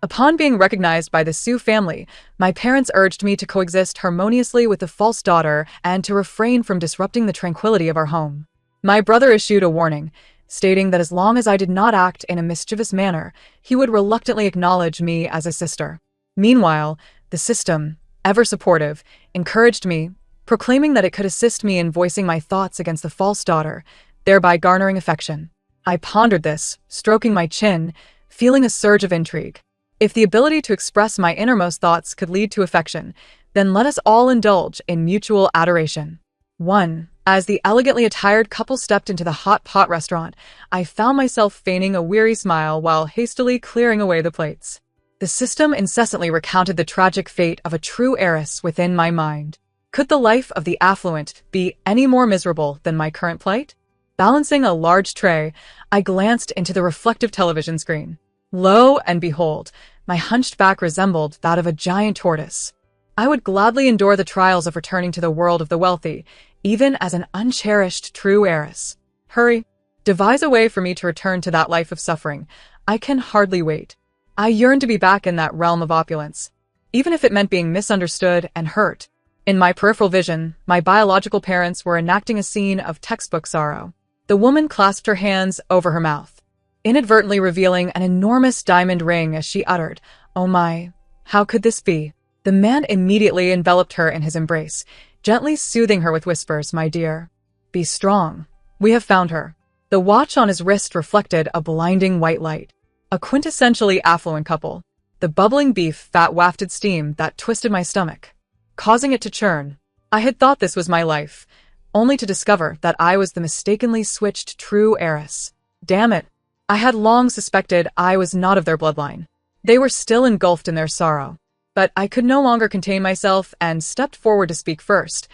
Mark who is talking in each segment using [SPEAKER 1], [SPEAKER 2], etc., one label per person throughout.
[SPEAKER 1] Upon being recognized by the Sioux family, my parents urged me to coexist harmoniously with the false daughter and to refrain from disrupting the tranquility of our home. My brother issued a warning, stating that as long as I did not act in a mischievous manner, he would reluctantly acknowledge me as a sister. Meanwhile, the system, ever supportive, encouraged me, proclaiming that it could assist me in voicing my thoughts against the false daughter, thereby garnering affection. I pondered this, stroking my chin, feeling a surge of intrigue. If the ability to express my innermost thoughts could lead to affection, then let us all indulge in mutual adoration. 1. As the elegantly attired couple stepped into the hot pot restaurant, I found myself feigning a weary smile while hastily clearing away the plates. The system incessantly recounted the tragic fate of a true heiress within my mind. Could the life of the affluent be any more miserable than my current plight? Balancing a large tray, I glanced into the reflective television screen. Lo and behold, my hunched back resembled that of a giant tortoise. I would gladly endure the trials of returning to the world of the wealthy, even as an uncherished true heiress. Hurry, devise a way for me to return to that life of suffering. I can hardly wait. I yearn to be back in that realm of opulence, even if it meant being misunderstood and hurt. In my peripheral vision, my biological parents were enacting a scene of textbook sorrow. The woman clasped her hands over her mouth, inadvertently revealing an enormous diamond ring as she uttered, "Oh my, how could this be?" The man immediately enveloped her in his embrace, gently soothing her with whispers, "My dear, be strong. We have found her." The watch on his wrist reflected a blinding white light. A quintessentially affluent couple. The bubbling beef fat wafted steam that twisted my stomach, causing it to churn. I had thought this was my life, only to discover that I was the mistakenly switched true heiress. Damn it. I had long suspected I was not of their bloodline. They were still engulfed in their sorrow. But I could no longer contain myself and stepped forward to speak first.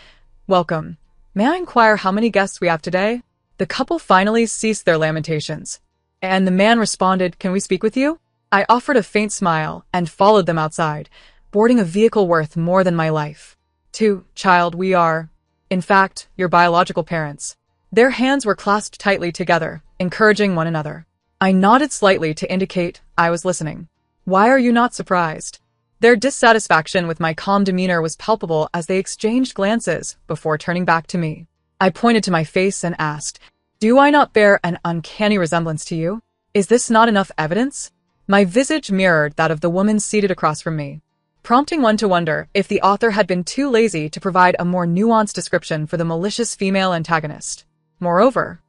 [SPEAKER 1] "Welcome. May I inquire how many guests we have today?" The couple finally ceased their lamentations, and the man responded, "Can we speak with you?" I offered a faint smile and followed them outside, boarding a vehicle worth more than my life. "2, child, we are, in fact, your biological parents." Their hands were clasped tightly together, encouraging one another. I nodded slightly to indicate I was listening. "Why are you not surprised?" Their dissatisfaction with my calm demeanor was palpable as they exchanged glances before turning back to me. I pointed to my face and asked, "Do I not bear an uncanny resemblance to you? Is this not enough evidence?" My visage mirrored that of the woman seated across from me, prompting one to wonder if the author had been too lazy to provide a more nuanced description for the malicious female antagonist. Moreover,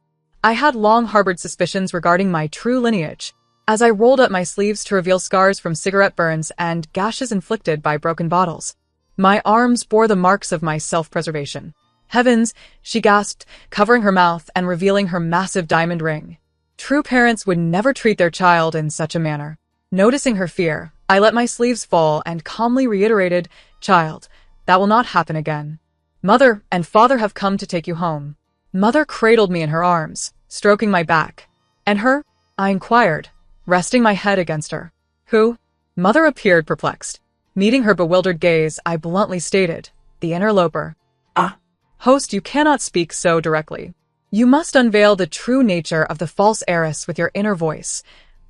[SPEAKER 1] I had long harbored suspicions regarding my true lineage, as I rolled up my sleeves to reveal scars from cigarette burns and gashes inflicted by broken bottles. My arms bore the marks of my self-preservation. "Heavens," she gasped, covering her mouth and revealing her massive diamond ring. True parents would never treat their child in such a manner. Noticing her fear, I let my sleeves fall and calmly reiterated, "Child, that will not happen again. Mother and father have come to take you home." Mother cradled me in her arms, stroking my back. "And her?" I inquired, resting my head against her. "Who?" Mother appeared perplexed. Meeting her bewildered gaze, I bluntly stated, "The interloper." "Ah." "Host, you cannot speak so directly. You must unveil the true nature of the false heiress with your inner voice.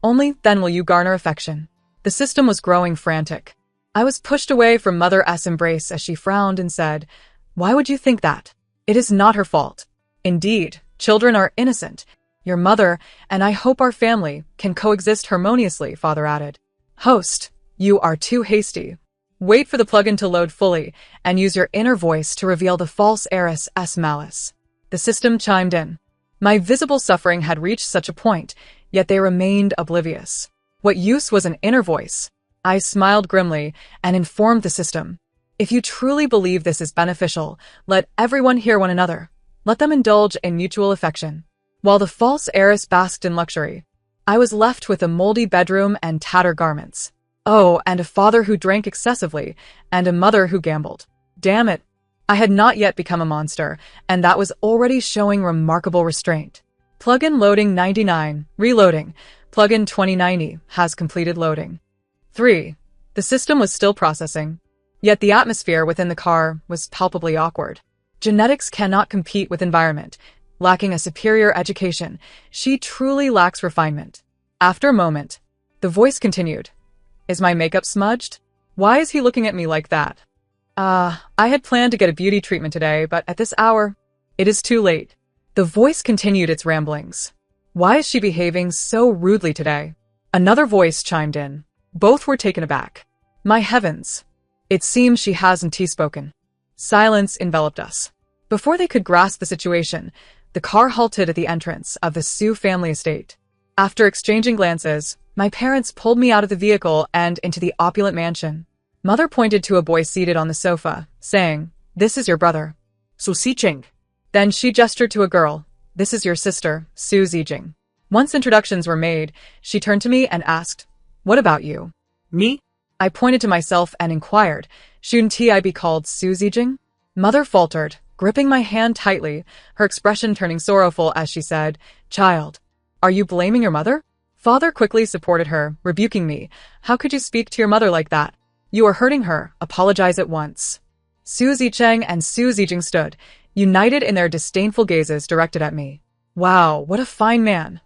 [SPEAKER 1] Only then will you garner affection." The system was growing frantic. I was pushed away from Mother S' embrace as she frowned and said, "Why would you think that? It is not her fault. Indeed, children are innocent. Your mother, and I hope our family, can coexist harmoniously," Father added. "Host, you are too hasty. Wait for the plugin to load fully, and use your inner voice to reveal the false heiress' malice." The system chimed in. My visible suffering had reached such a point, yet they remained oblivious. What use was an inner voice? I smiled grimly and informed the system. "If you truly believe this is beneficial, let everyone hear one another. Let them indulge in mutual affection." While the false heiress basked in luxury, I was left with a moldy bedroom and tattered garments. Oh, and a father who drank excessively, and a mother who gambled. Damn it. I had not yet become a monster, and that was already showing remarkable restraint. Plugin loading 99, reloading. Plugin 2090 has completed loading. 3. The system was still processing, yet the atmosphere within the car was palpably awkward. Genetics cannot compete with environment. Lacking a superior education, she truly lacks refinement. After a moment, the voice continued. Is my makeup smudged? Why is he looking at me like that? I had planned to get a beauty treatment today, but at this hour, it is too late. The voice continued its ramblings. Why is she behaving so rudely today? Another voice chimed in. Both were taken aback. My heavens. It seems she hasn't spoken. Silence enveloped us. Before they could grasp the situation, the car halted at the entrance of the Sue family estate. After exchanging glances, my parents pulled me out of the vehicle and into the opulent mansion. Mother pointed to a boy seated on the sofa, saying, "This is your brother, Su Zijing." Then she gestured to a girl. "This is your sister, Su Zijing." Once introductions were made, she turned to me and asked, "What about you?"
[SPEAKER 2] Me?
[SPEAKER 1] I pointed to myself and inquired, "Shouldn't I be called Su Zijing?" Mother faltered, gripping my hand tightly, her expression turning sorrowful as she said, "Child, are you blaming your mother?" Father quickly supported her, rebuking me. "How could you speak to your mother like that? You are hurting her. Apologize at once." Su Zicheng and Su Zijing stood, united in their disdainful gazes directed at me. Wow, what a fine man.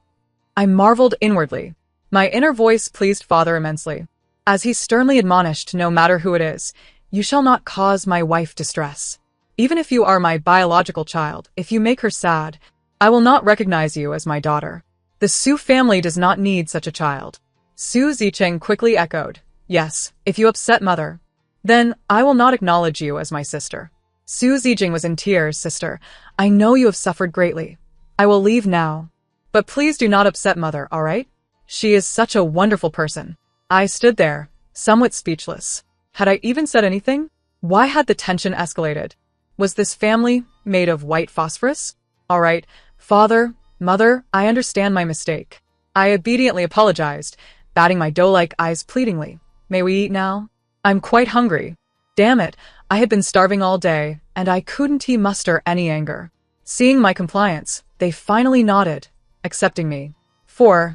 [SPEAKER 1] I marveled inwardly. My inner voice pleased Father immensely, as he sternly admonished, "No matter who it is, you shall not cause my wife distress. Even if you are my biological child, if you make her sad, I will not recognize you as my daughter. The Su family does not need such a child." Su Zicheng quickly echoed, "Yes, if you upset mother, then I will not acknowledge you as my sister." Su Zijing was in tears. "Sister, I know you have suffered greatly. I will leave now. But please do not upset mother, all right? She is such a wonderful person." I stood there, somewhat speechless. Had I even said anything? Why had the tension escalated? Was this family made of white phosphorus? All right, Father, Mother, I understand my mistake. I obediently apologized, batting my doe-like eyes pleadingly. "May we eat now? I'm quite hungry." Damn it, I had been starving all day, and I couldn't muster any anger. Seeing my compliance, they finally nodded, accepting me.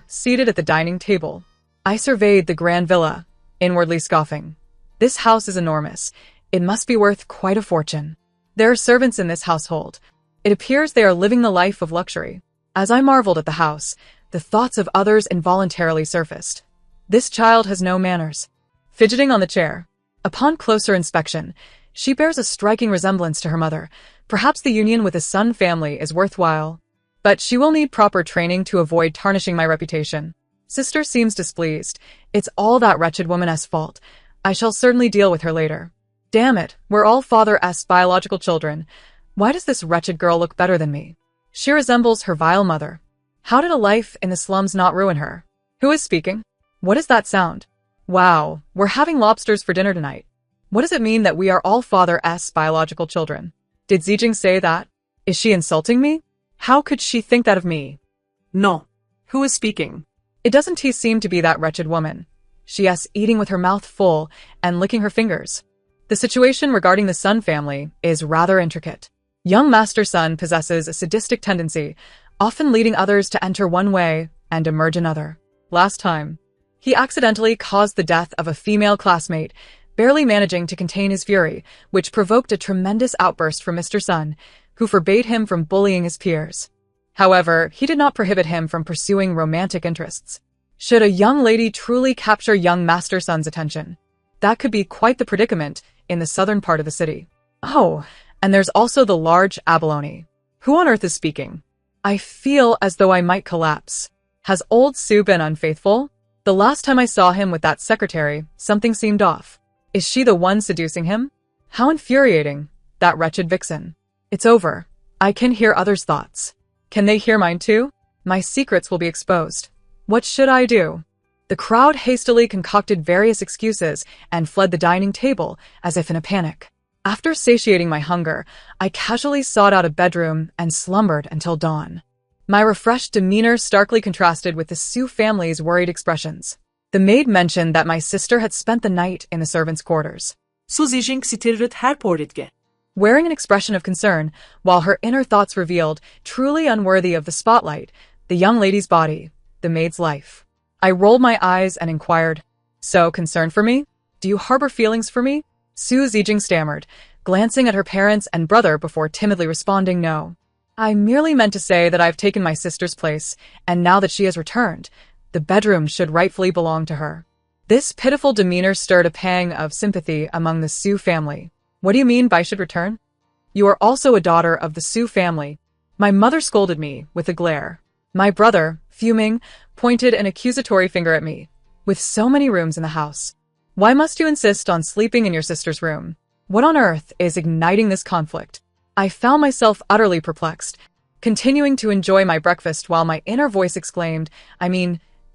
[SPEAKER 1] Seated at the dining table, I surveyed the grand villa, inwardly scoffing. This house is enormous. It must be worth quite a fortune. There are servants in this household. It appears they are living the life of luxury. As I marveled at the house, the thoughts of others involuntarily surfaced. This child has no manners. Fidgeting on the chair. Upon closer inspection, she bears a striking resemblance to her mother. Perhaps the union with a Sun family is worthwhile. But she will need proper training to avoid tarnishing my reputation. Sister seems displeased. It's all that wretched woman's fault. I shall certainly deal with her later. Damn it, we're all Father's biological children. Why does this wretched girl look better than me? She resembles her vile mother. How did a life in the slums not ruin her? Who is speaking? What is that sound? Wow, we're having lobsters for dinner tonight. What does it mean that we are all Father's biological children? Did Zijing say that? Is she insulting me? How could she think that of me?
[SPEAKER 2] No. Who is speaking?
[SPEAKER 1] It doesn't seem to be that wretched woman. She is eating with her mouth full and licking her fingers. The situation regarding the Sun family is rather intricate. Young Master Sun possesses a sadistic tendency, often leading others to enter one way and emerge another. Last time, he accidentally caused the death of a female classmate, barely managing to contain his fury, which provoked a tremendous outburst from Mr. Sun, who forbade him from bullying his peers. However, he did not prohibit him from pursuing romantic interests. Should a young lady truly capture young Master Sun's attention, that could be quite the predicament in the southern part of the city. Oh, and there's also the large abalone. Who on earth is speaking? I feel as though I might collapse. Has old Sue been unfaithful? The last time I saw him with that secretary, something seemed off. Is she the one seducing him? How infuriating, that wretched vixen. It's over. I can hear others' thoughts. Can they hear mine too? My secrets will be exposed. What should I do? The crowd hastily concocted various excuses and fled the dining table as if in a panic. After satiating my hunger, I casually sought out a bedroom and slumbered until dawn. My refreshed demeanor starkly contrasted with the Sue family's worried expressions. The maid mentioned that my sister had spent the night in the servants' quarters,
[SPEAKER 2] Su Zijing stirret her poritge.
[SPEAKER 1] wearing an expression of concern, while her inner thoughts revealed, truly unworthy of the spotlight, the young lady's body, the maid's life. I rolled my eyes and inquired, "So concerned for me? Do you harbor feelings for me?" Su Zijing stammered, glancing at her parents and brother before timidly responding, "No. I merely meant to say that I've taken my sister's place, and now that she has returned, the bedroom should rightfully belong to her." This pitiful demeanor stirred a pang of sympathy among the Su family. What do you mean by should return? You are also a daughter of the Su family. My mother scolded me with a glare. My brother, fuming, pointed an accusatory finger at me. With so many rooms in the house, why must you insist on sleeping in your sister's room? What on earth is igniting this conflict? I found myself utterly perplexed, continuing to enjoy my breakfast while my inner voice exclaimed,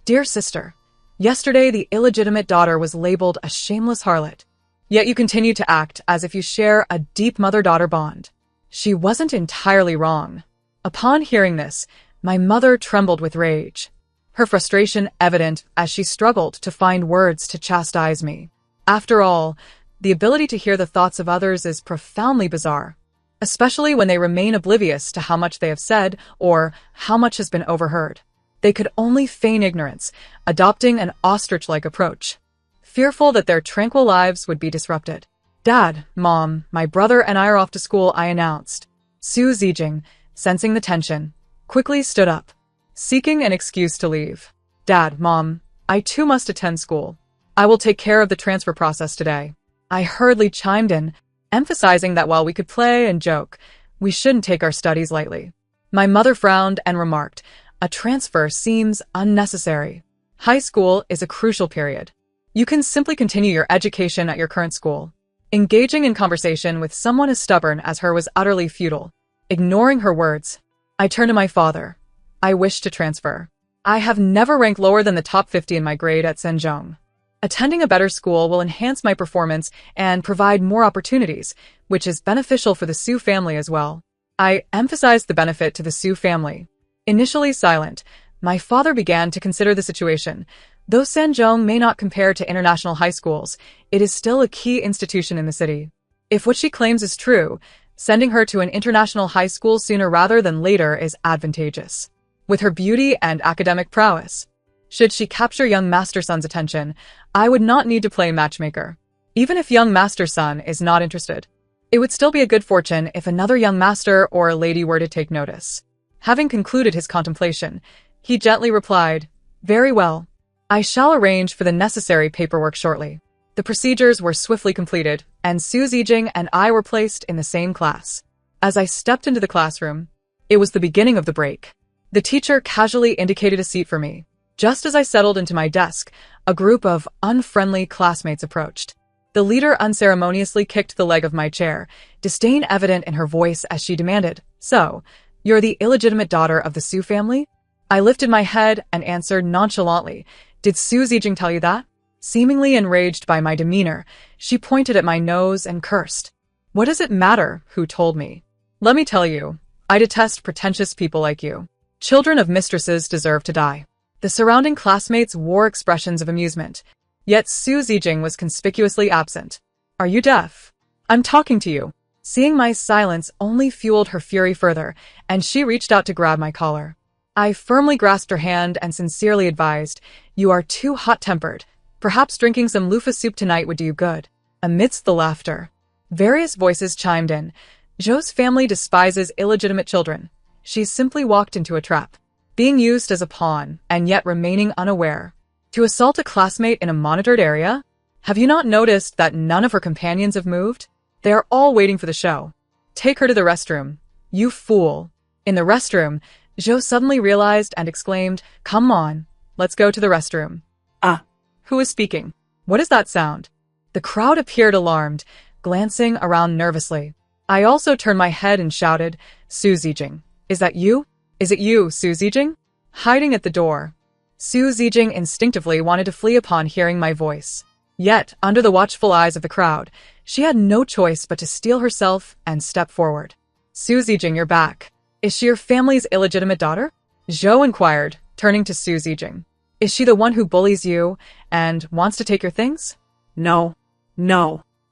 [SPEAKER 1] dear sister, yesterday the illegitimate daughter was labeled a shameless harlot. Yet you continue to act as if you share a deep mother-daughter bond. She wasn't entirely wrong. Upon hearing this, my mother trembled with rage, her frustration evident as she struggled to find words to chastise me. After all, the ability to hear the thoughts of others is profoundly bizarre, especially when they remain oblivious to how much they have said or how much has been overheard. They could only feign ignorance, adopting an ostrich-like approach, fearful that their tranquil lives would be disrupted. Dad, Mom, my brother and I are off to school, I announced. Su Zijing, sensing the tension, quickly stood up, seeking an excuse to leave. Dad, Mom, I too must attend school. I will take care of the transfer process today. I hurriedly chimed in, emphasizing that while we could play and joke, we shouldn't take our studies lightly. My mother frowned and remarked, a transfer seems unnecessary. High school is a crucial period. You can simply continue your education at your current school. Engaging in conversation with someone as stubborn as her was utterly futile. Ignoring her words, I turned to my father. I wish to transfer. I have never ranked lower than the top 50 in my grade at Zhenjiang. Attending a better school will enhance my performance and provide more opportunities, which is beneficial for the Su family as well. I emphasized the benefit to the Su family. Initially silent, my father began to consider the situation. Though Zhenjiang may not compare to international high schools, it is still a key institution in the city. If what she claims is true, sending her to an international high school sooner rather than later is advantageous. With her beauty and academic prowess, should she capture young Master Sun's attention, I would not need to play matchmaker. Even if young Master Sun is not interested, it would still be a good fortune if another young master or a lady were to take notice. Having concluded his contemplation, he gently replied, Very well. I shall arrange for the necessary paperwork shortly. The procedures were swiftly completed, and Su Zijing and I were placed in the same class. As I stepped into the classroom, it was the beginning of the break. The teacher casually indicated a seat for me. Just as I settled into my desk, a group of unfriendly classmates approached. The leader unceremoniously kicked the leg of my chair, disdain evident in her voice as she demanded, So, you're the illegitimate daughter of the Su family? I lifted my head and answered nonchalantly, Did Su Zijing tell you that? Seemingly enraged by my demeanor, she pointed at my nose and cursed. What does it matter who told me? Let me tell you, I detest pretentious people like you. Children of mistresses deserve to die. The surrounding classmates wore expressions of amusement, yet Su Zijing was conspicuously absent. Are you deaf? I'm talking to you. Seeing my silence only fueled her fury further, and she reached out to grab my collar. I firmly grasped her hand and sincerely advised, You are too hot-tempered. Perhaps drinking some loofah soup tonight would do you good. Amidst the laughter, various voices chimed in. Zhou's family despises illegitimate children. She's simply walked into a trap, being used as a pawn and yet remaining unaware. To assault a classmate in a monitored area? Have you not noticed that none of her companions have moved? They are all waiting for the show. Take her to the restroom. You fool. In the restroom, Zhou suddenly realized and exclaimed, Come on, let's go to the restroom.
[SPEAKER 2] Ah.
[SPEAKER 1] Who is speaking? What is that sound? The crowd appeared alarmed, glancing around nervously. I also turned my head and shouted, Su Zijing. Is that you? Is it you, Su Zijing? Hiding at the door. Su Zijing instinctively wanted to flee upon hearing my voice. Yet, under the watchful eyes of the crowd, she had no choice but to steel herself and step forward. Su Zijing, you're back. Is she your family's illegitimate daughter? Zhou inquired, turning to Su Zijing. Is she the one who bullies you and wants to take your things?
[SPEAKER 2] No.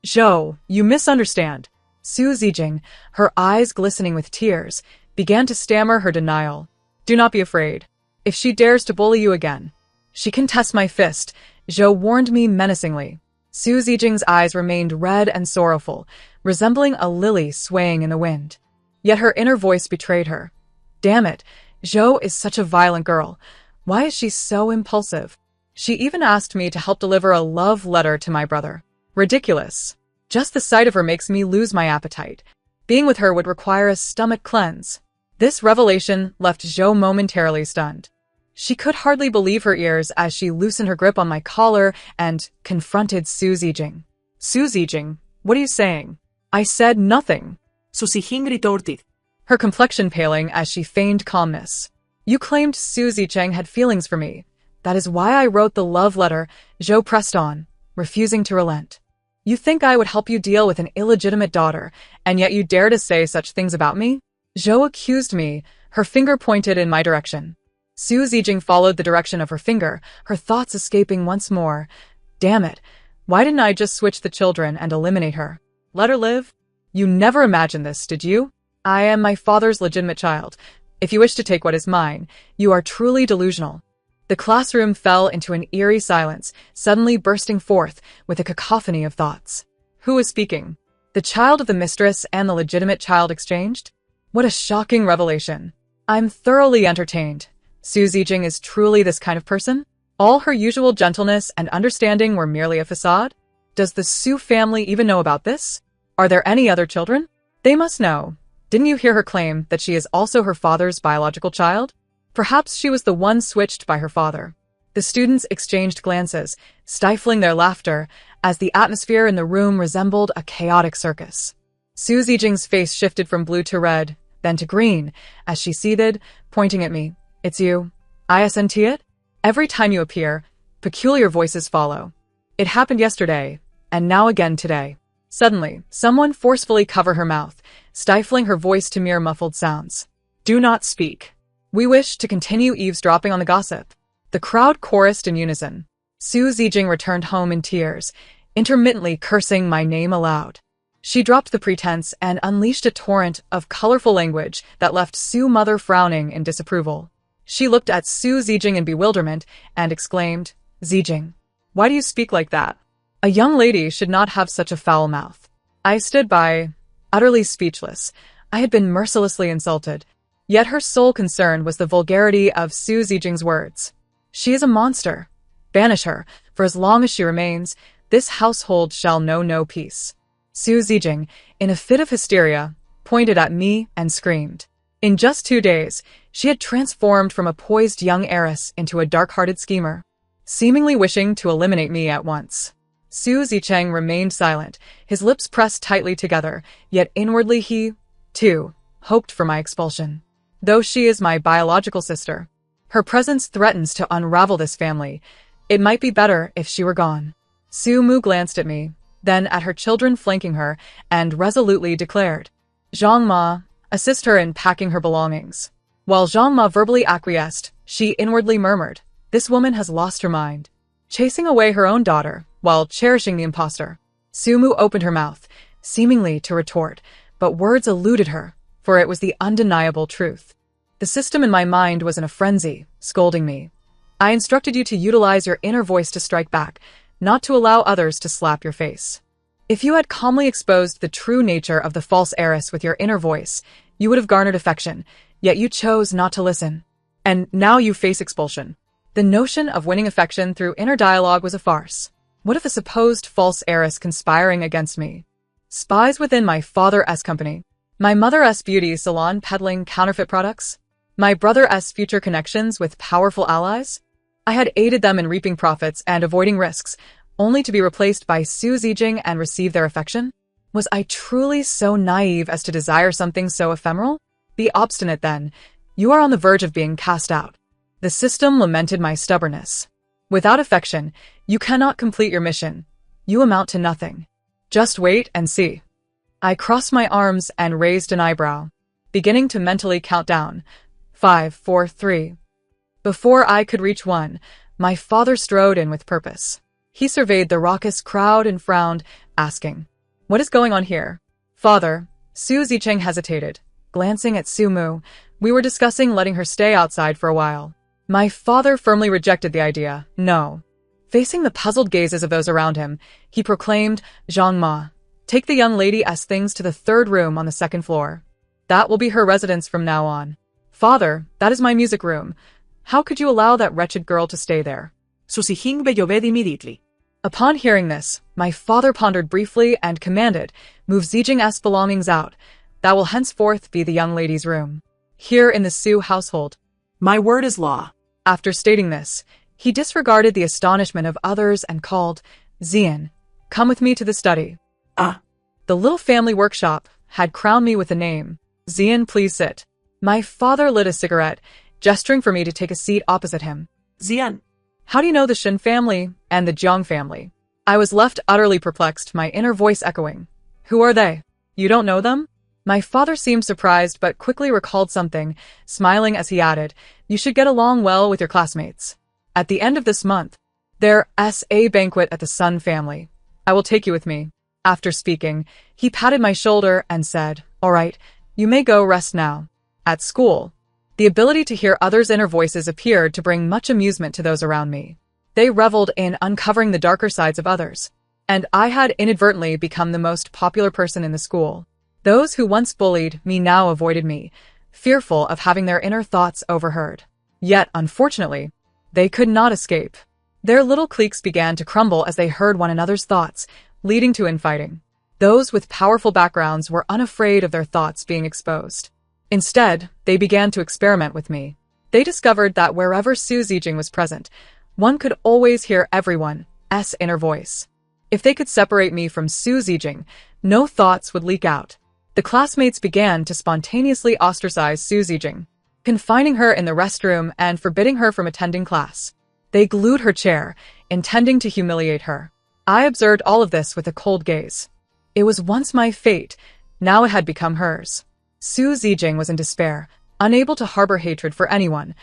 [SPEAKER 1] Zhou, you misunderstand. Su Zijing, her eyes glistening with tears, began to stammer her denial. Do not be afraid. If she dares to bully you again, she can test my fist, Zhou warned me menacingly. Su Zijing's eyes remained red and sorrowful, resembling a lily swaying in the wind. Yet her inner voice betrayed her. Damn it, Zhou is such a violent girl. Why is she so impulsive? She even asked me to help deliver a love letter to my brother. Ridiculous. Just the sight of her makes me lose my appetite. Being with her would require a stomach cleanse. This revelation left Zhou momentarily stunned. She could hardly believe her ears as she loosened her grip on my collar and confronted Su Zijing. Su Zijing, what are you saying? I said nothing.
[SPEAKER 2] Su Zijing retorted.
[SPEAKER 1] Her complexion paling as she feigned calmness. You claimed Su Zicheng had feelings for me. That is why I wrote the love letter, Zhou pressed on, refusing to relent. You think I would help you deal with an illegitimate daughter, and yet you dare to say such things about me? Zhou accused me, her finger pointed in my direction. Su Zijing followed the direction of her finger, her thoughts escaping once more. Damn it, why didn't I just switch the children and eliminate her? Let her live? You never imagined this, did you? I am my father's legitimate child. If you wish to take what is mine, you are truly delusional. The classroom fell into an eerie silence, suddenly bursting forth with a cacophony of thoughts. Who was speaking? The child of the mistress and the legitimate child exchanged? What a shocking revelation. I'm thoroughly entertained. Su Zijing is truly this kind of person? All her usual gentleness and understanding were merely a facade? Does the Su family even know about this? Are there any other children? They must know. Didn't you hear her claim that she is also her father's biological child? Perhaps she was the one switched by her father. The students exchanged glances, stifling their laughter, as the atmosphere in the room resembled a chaotic circus. Su Zijing's face shifted from blue to red, then to green, as she seethed, pointing at me. It's you. Isn't it? Every time you appear, peculiar voices follow. It happened yesterday, and now again today. Suddenly, someone forcefully covered her mouth, stifling her voice to mere muffled sounds. Do not speak. We wish to continue eavesdropping on the gossip. The crowd chorused in unison. Su Zijing returned home in tears, intermittently cursing my name aloud. She dropped the pretense and unleashed a torrent of colorful language that left Su mother frowning in disapproval. She looked at Su Zijing in bewilderment and exclaimed, Zijing, why do you speak like that? A young lady should not have such a foul mouth. I stood by, utterly speechless. I had been mercilessly insulted. Yet her sole concern was the vulgarity of Su Zijing's words. She is a monster. Banish her, for as long as she remains, this household shall know no peace. Su Zijing, in a fit of hysteria, pointed at me and screamed. In just 2 days, she had transformed from a poised young heiress into a dark-hearted schemer, seemingly wishing to eliminate me at once. Su Zicheng remained silent, his lips pressed tightly together, yet inwardly he, too, hoped for my expulsion. Though she is my biological sister, her presence threatens to unravel this family. It might be better if she were gone. Su Mu glanced at me, then at her children flanking her, and resolutely declared, Zhang Ma, assist her in packing her belongings. While Zhang Ma verbally acquiesced, she inwardly murmured, this woman has lost her mind. Chasing away her own daughter, while cherishing the impostor. Su Mu opened her mouth, seemingly to retort, but words eluded her, for it was the undeniable truth. The system in my mind was in a frenzy, scolding me. I instructed you to utilize your inner voice to strike back, not to allow others to slap your face. If you had calmly exposed the true nature of the false heiress with your inner voice, you would have garnered affection, yet you chose not to listen. And now you face expulsion. The notion of winning affection through inner dialogue was a farce. What if a supposed false heiress conspiring against me? Spies within my father's company. My mother's beauty salon peddling counterfeit products? My brother's future connections with powerful allies? I had aided them in reaping profits and avoiding risks, only to be replaced by Su Zijing and receive their affection? Was I truly so naive as to desire something so ephemeral? Be obstinate then. You are on the verge of being cast out. The system lamented my stubbornness. Without affection, you cannot complete your mission. You amount to nothing. Just wait and see. I crossed my arms and raised an eyebrow, beginning to mentally count down. 5, 4, 3. Before I could reach 1, my father strode in with purpose. He surveyed the raucous crowd and frowned, asking, what is going on here? Father, Su Zicheng hesitated, glancing at Su Mu. We were discussing letting her stay outside for a while. My father firmly rejected the idea. No. Facing the puzzled gazes of those around him, he proclaimed, Zhang Ma, take the young lady's things to the 3rd room on the 2nd floor. That will be her residence from now on. Father, that is my music room. How could you allow that wretched girl to stay there?
[SPEAKER 2] Su Sihing Beyobed immediately.
[SPEAKER 1] Upon hearing this, my father pondered briefly and commanded, "Move Zijing's belongings out. That will henceforth be the young lady's room. Here in the Su household."
[SPEAKER 2] My word is law.
[SPEAKER 1] After stating this, he disregarded the astonishment of others and called, "Zian, come with me to the study."
[SPEAKER 2] Ah.
[SPEAKER 1] The little family workshop had crowned me with a name. "Zian, please sit." My father lit a cigarette, gesturing for me to take a seat opposite him.
[SPEAKER 2] Zian.
[SPEAKER 1] "How do you know the Shin family and the Jiang family?" I was left utterly perplexed, my inner voice echoing. "Who are they? You don't know them?" My father seemed surprised but quickly recalled something, smiling as he added, "You should get along well with your classmates. At the end of this month, there's a banquet at the Sun family. I will take you with me." After speaking, he patted my shoulder and said, "All right, you may go rest now." At school, the ability to hear others' inner voices appeared to bring much amusement to those around me. They reveled in uncovering the darker sides of others, and I had inadvertently become the most popular person in the school. Those who once bullied me now avoided me, fearful of having their inner thoughts overheard. Yet, unfortunately, they could not escape. Their little cliques began to crumble as they heard one another's thoughts, leading to infighting. Those with powerful backgrounds were unafraid of their thoughts being exposed. Instead, they began to experiment with me. They discovered that wherever Su Zijing was present, one could always hear everyone's inner voice. If they could separate me from Su Zijing, no thoughts would leak out. The classmates began to spontaneously ostracize Su Zijing, confining her in the restroom and forbidding her from attending class. They glued her chair, intending to humiliate her. I observed all of this with a cold gaze. It was once my fate, now it had become hers. Su Zijing was in despair, unable to harbor hatred for anyone,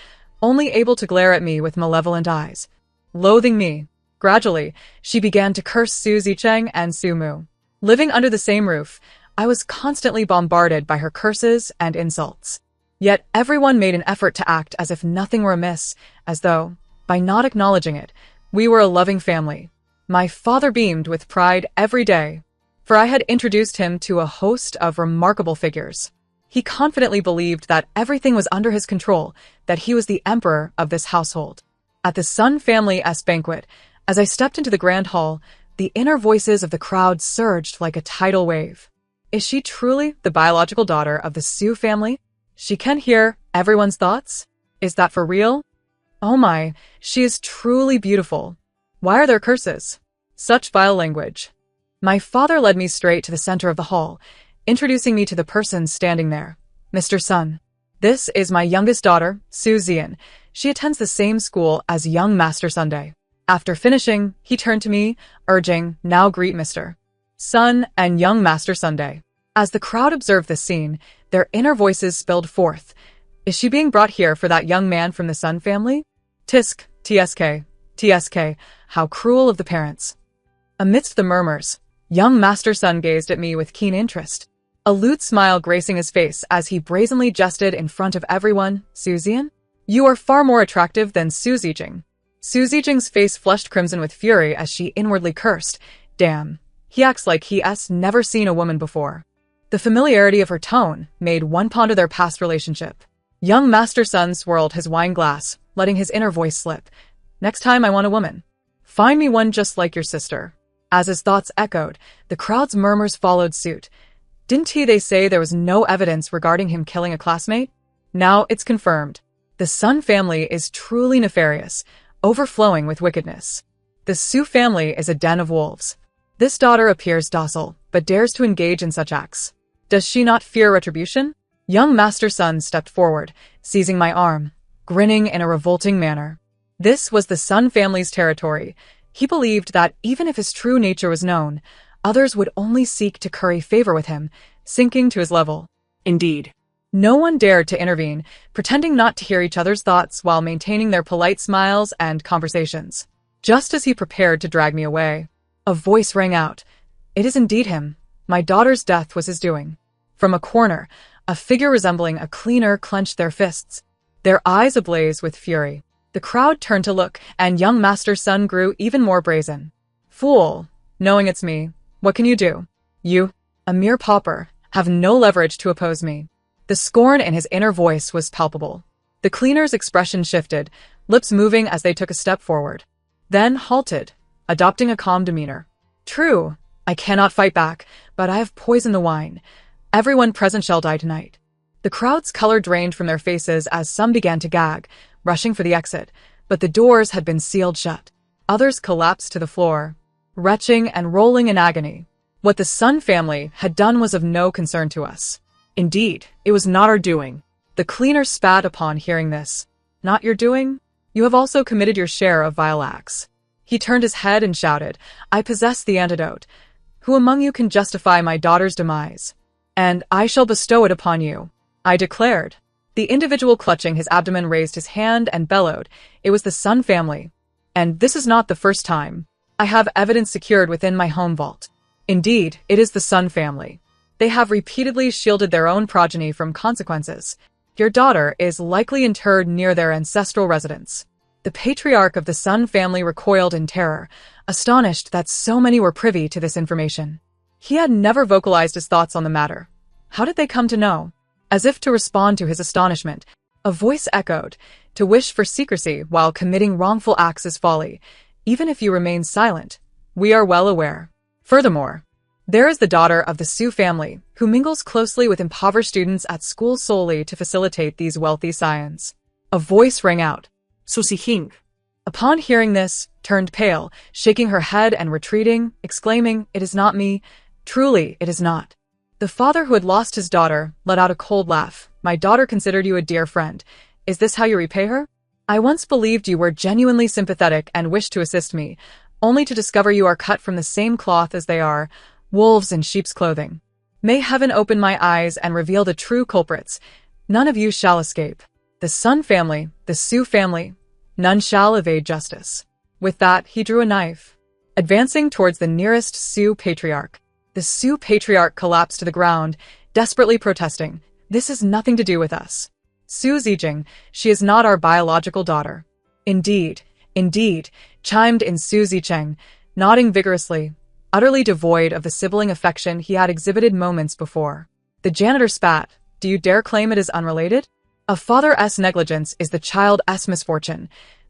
[SPEAKER 1] only able to glare at me with malevolent eyes. Loathing me, gradually, she began to curse Su Zicheng and Su Mu. Living under the same roof, I was constantly bombarded by her curses and insults. Yet everyone made an effort to act as if nothing were amiss, as though, by not acknowledging it, we were a loving family. My father beamed with pride every day, for I had introduced him to a host of remarkable figures. He confidently believed that everything was under his control, that he was the emperor of this household. At the Sun family's banquet, as I stepped into the grand hall, the inner voices of the crowd surged like a tidal wave. Is she truly the biological daughter of the Su family? She can hear everyone's thoughts? Is that for real? Oh my, she is truly beautiful. Why are there curses? Such vile language. My father led me straight to the center of the hall, introducing me to the person standing there. "Mr. Sun, this is my youngest daughter, Su Zian. She attends the same school as young Master Sunday." After finishing, he turned to me, urging, "Now greet Mr. Sun and young Master Sunday." As the crowd observed this scene, their inner voices spilled forth. Is she being brought here for that young man from the Sun family? Tisk, TSK, how cruel of the parents. Amidst the murmurs, young Master Sun gazed at me with keen interest, a lewd smile gracing his face as he brazenly jested in front of everyone. "Su Zian? You are far more attractive than Su Zijing." Su Zijing's face flushed crimson with fury as she inwardly cursed. Damn, he acts like he's never seen a woman before. The familiarity of her tone made one ponder their past relationship. Young Master Sun swirled his wine glass, letting his inner voice slip. "Next time I want a woman. Find me one just like your sister." As his thoughts echoed, the crowd's murmurs followed suit. Didn't they say there was no evidence regarding him killing a classmate? Now it's confirmed. The Sun family is truly nefarious, overflowing with wickedness. The Su family is a den of wolves. This daughter appears docile, but dares to engage in such acts. Does she not fear retribution? Young Master Sun stepped forward, seizing my arm, grinning in a revolting manner. This was the Sun family's territory. He believed that even if his true nature was known, others would only seek to curry favor with him, sinking to his level.
[SPEAKER 2] Indeed.
[SPEAKER 1] No one dared to intervene, pretending not to hear each other's thoughts while maintaining their polite smiles and conversations. Just as he prepared to drag me away, a voice rang out. "It is indeed him. My daughter's death was his doing." From a corner, a figure resembling a cleaner clenched their fists, their eyes ablaze with fury. The crowd turned to look, and young Master Sun grew even more brazen. "Fool, knowing it's me, what can you do? You, a mere pauper, have no leverage to oppose me." The scorn in his inner voice was palpable. The cleaner's expression shifted, lips moving as they took a step forward. then halted, adopting a calm demeanor. True, I cannot fight back, but I have poisoned the wine. Everyone present shall die tonight. The crowd's color drained from their faces as some began to gag, rushing for the exit, but the doors had been sealed shut. Others collapsed to the floor, retching and rolling in agony. What the Sun family had done was of no concern to us.
[SPEAKER 2] Indeed, it was not our doing.
[SPEAKER 1] The cleaner spat upon hearing this. Not your doing? You have also committed your share of vile acts. He turned his head and shouted, I possess the antidote. Who among you can justify my daughter's demise? And I shall bestow it upon you, I declared. The individual clutching his abdomen raised his hand and bellowed. It was the Sun family. And this is not the first time. I have evidence secured within my home vault. Indeed, it is the Sun family. They have repeatedly shielded their own progeny from consequences. Your daughter is likely interred near their ancestral residence. The patriarch of the Sun family recoiled in terror, astonished that so many were privy to this information. He had never vocalized his thoughts on the matter. How did they come to know? As if to respond to his astonishment, a voice echoed, to wish for secrecy while committing wrongful acts is folly, even if you remain silent. We are well aware. Furthermore, there is the daughter of the Su family, who mingles closely with impoverished students at school solely to facilitate these wealthy scions. A voice rang out.
[SPEAKER 2] Susihing.
[SPEAKER 1] Upon hearing this, turned pale, shaking her head and retreating, exclaiming, It is not me. Truly, it is not. The father who had lost his daughter let out a cold laugh. My daughter considered you a dear friend. Is this how you repay her? I once believed you were genuinely sympathetic and wished to assist me, only to discover you are cut from the same cloth as they are, wolves in sheep's clothing. May heaven open my eyes and reveal the true culprits. None of you shall escape. The Sun family, the Su family, none shall evade justice. With that, he drew a knife. Advancing towards the nearest Su patriarch. The Su patriarch collapsed to the ground, desperately protesting, This has nothing to do with us. Su Zijing, she is not our biological daughter. Indeed, chimed in Su Zicheng, nodding vigorously, utterly devoid of the sibling affection he had exhibited moments before. The janitor spat. Do you dare claim it is unrelated? A father's negligence is the child's misfortune.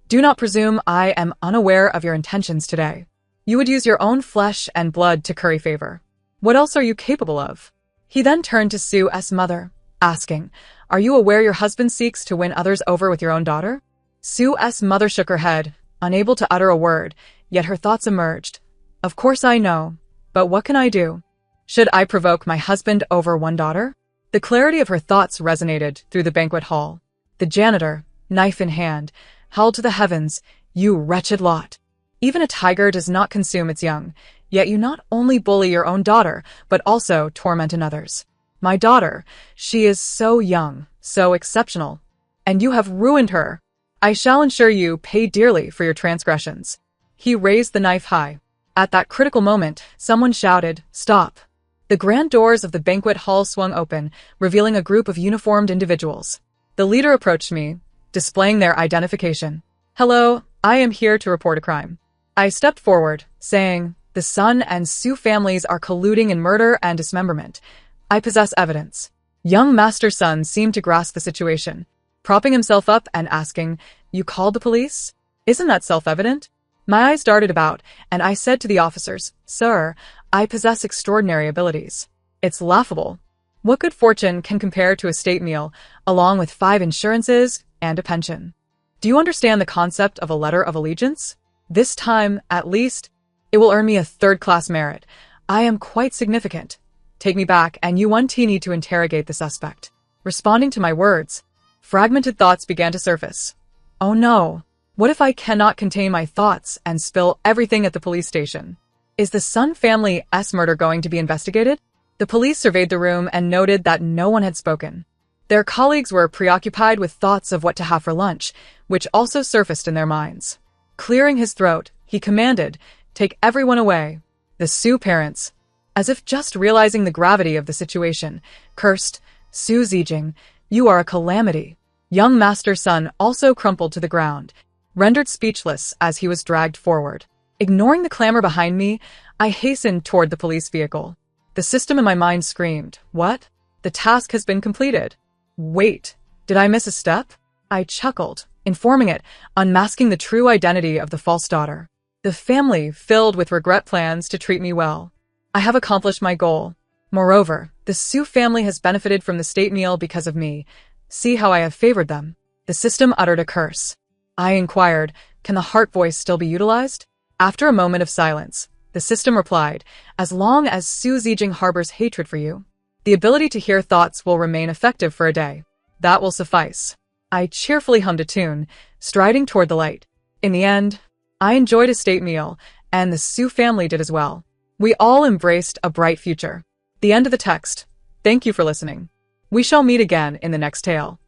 [SPEAKER 1] Do not presume I am unaware of your intentions today. You would use your own flesh and blood to curry favor. What else are you capable of? He then turned to Su's mother, asking, Are you aware your husband seeks to win others over with your own daughter? Su's mother shook her head, unable to utter a word, yet her thoughts emerged. Of course I know, but what can I do? Should I provoke my husband over one daughter? The clarity of her thoughts resonated through the banquet hall. The janitor, knife in hand, howled to the heavens, You wretched lot! Even a tiger does not consume its young, yet you not only bully your own daughter, but also torment another's. My daughter, she is so young, so exceptional, and you have ruined her. I shall ensure you pay dearly for your transgressions. He raised the knife high. At that critical moment, someone shouted, Stop! The grand doors of the banquet hall swung open, revealing a group of uniformed individuals. The leader approached me, displaying their identification. Hello, I am here to report a crime. I stepped forward, saying, The Sun and Su families are colluding in murder and dismemberment. I possess evidence. Young Master Sun seemed to grasp the situation, propping himself up and asking, You called the police? Isn't that self-evident? My eyes darted about, and I said to the officers, Sir, I possess extraordinary abilities. It's laughable. What good fortune can compare to a state meal, along with 5 insurances and a pension? Do you understand the concept of a letter of allegiance? This time, at least, it will earn me a 3rd-class merit. I am quite significant. Take me back, and you need to interrogate the suspect. Responding to my words, fragmented thoughts began to surface. Oh no! What if I cannot contain my thoughts and spill everything at the police station? Is the Sun family's murder going to be investigated? The police surveyed the room and noted that no one had spoken. Their colleagues were preoccupied with thoughts of what to have for lunch, which also surfaced in their minds. Clearing his throat, he commanded, Take everyone away. The Su parents, as if just realizing the gravity of the situation, cursed, Su Zijing, you are a calamity. Young Master Sun also crumpled to the ground, rendered speechless as he was dragged forward. Ignoring the clamor behind me, I hastened toward the police vehicle. The system in my mind screamed, What? The task has been completed. Wait, did I miss a step? I chuckled, informing it, unmasking the true identity of the false daughter. The family filled with regret plans to treat me well. I have accomplished my goal. Moreover, the Su family has benefited from the state meal because of me. See how I have favored them. The system uttered a curse. I inquired, can the heart voice still be utilized? After a moment of silence, the system replied, as long as Su Zijing harbors hatred for you, the ability to hear thoughts will remain effective for a day. That will suffice. I cheerfully hummed a tune, striding toward the light. In the end, I enjoyed a state meal, and the Su family did as well. We all embraced a bright future. The end of the text. Thank you for listening. We shall meet again in the next tale.